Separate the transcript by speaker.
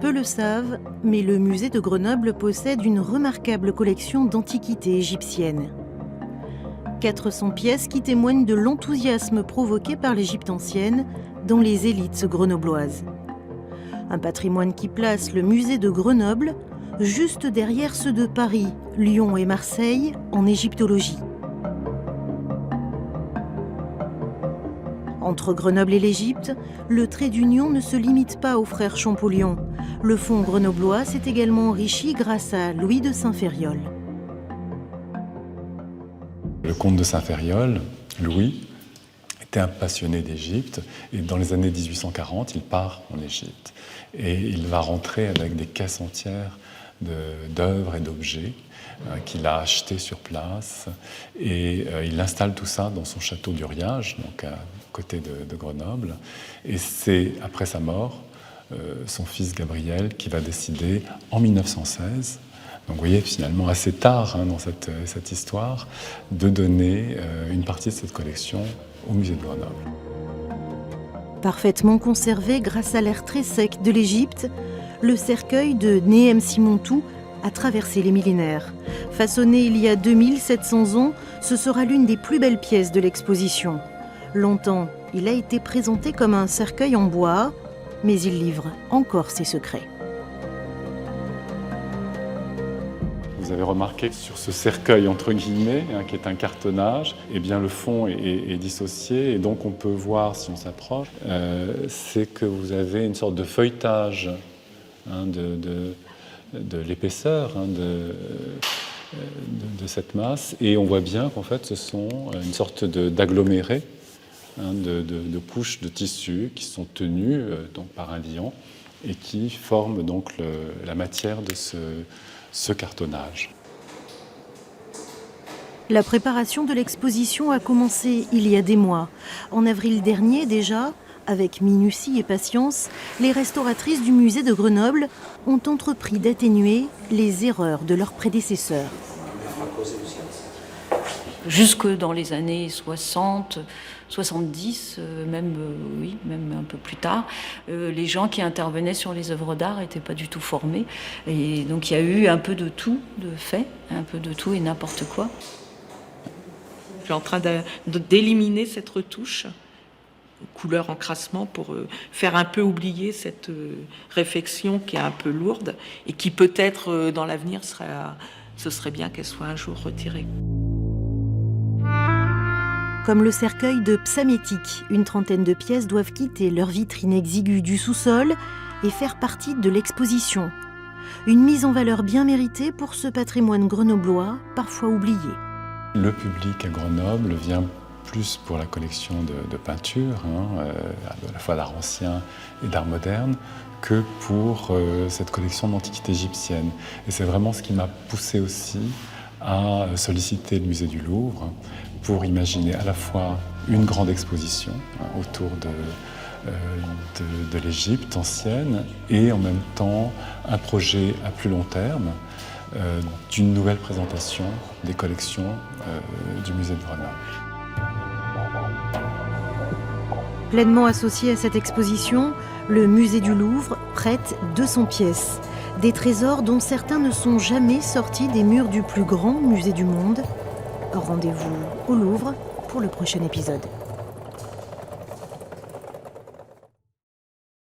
Speaker 1: Peu le savent, mais le musée de Grenoble possède une remarquable collection d'antiquités égyptiennes. 400 pièces qui témoignent de l'enthousiasme provoqué par l'Égypte ancienne dans les élites grenobloises. Un patrimoine qui place le musée de Grenoble juste derrière ceux de Paris, Lyon et Marseille en égyptologie. Entre Grenoble et l'Égypte, le trait d'union ne se limite pas aux frères Champollion. Le fonds grenoblois s'est également enrichi grâce à Louis de Saint-Ferriol.
Speaker 2: Le comte de Saint-Ferriol, Louis, était un passionné d'Égypte et dans les années 1840, il part en Égypte et il va rentrer avec des caisses entières d'œuvres et d'objets qu'il a achetés sur place et il installe tout ça dans son château d'Uriage, donc à côté de Grenoble. Et c'est après sa mort, son fils Gabriel qui va décider en 1916, donc vous voyez finalement assez tard dans cette histoire, de donner une partie de cette collection au musée de Grenoble.
Speaker 1: Parfaitement conservé grâce à l'air très sec de l'Égypte, le cercueil de Néhem Simontou a traversé les millénaires. Façonné il y a 2700 ans, ce sera l'une des plus belles pièces de l'exposition. Longtemps, il a été présenté comme un cercueil en bois, mais il livre encore ses secrets.
Speaker 2: Vous avez remarqué que sur ce cercueil, entre guillemets, qui est un cartonnage, eh bien, le fond est dissocié. Et donc, on peut voir, si on s'approche, c'est que vous avez une sorte de feuilletage de l'épaisseur de cette masse. Et on voit bien qu'en fait, ce sont une sorte d'aggloméré de couches de tissu qui sont tenues donc, par un liant et qui forment donc la matière de ce cartonnage.
Speaker 1: La préparation de l'exposition a commencé il y a des mois. En avril dernier déjà, avec minutie et patience, les restauratrices du musée de Grenoble ont entrepris d'atténuer les erreurs de leurs prédécesseurs.
Speaker 3: Jusque dans les années 60, 70, même un peu plus tard, les gens qui intervenaient sur les œuvres d'art n'étaient pas du tout formés. Et donc il y a eu un peu de tout, de fait, un peu de tout et n'importe quoi.
Speaker 4: Je suis en train d'éliminer cette retouche, couleur encrassement, pour faire un peu oublier cette réflexion qui est un peu lourde et qui peut-être dans l'avenir ce serait bien qu'elle soit un jour retirée.
Speaker 1: Comme le cercueil de Psamétique, une trentaine de pièces doivent quitter leur vitrine exiguë du sous-sol et faire partie de l'exposition. Une mise en valeur bien méritée pour ce patrimoine grenoblois, parfois oublié.
Speaker 2: Le public à Grenoble vient plus pour la collection de peinture, à la fois d'art ancien et d'art moderne, que pour cette collection d'antiquités égyptiennes. Et c'est vraiment ce qui m'a poussé aussi à solliciter le musée du Louvre pour imaginer à la fois une grande exposition autour de l'Égypte ancienne et en même temps un projet à plus long terme d'une nouvelle présentation des collections du musée de Grenoble.
Speaker 1: Pleinement associé à cette exposition, le musée du Louvre prête 200 pièces. Des trésors dont certains ne sont jamais sortis des murs du plus grand musée du monde. Rendez-vous au Louvre pour le prochain épisode.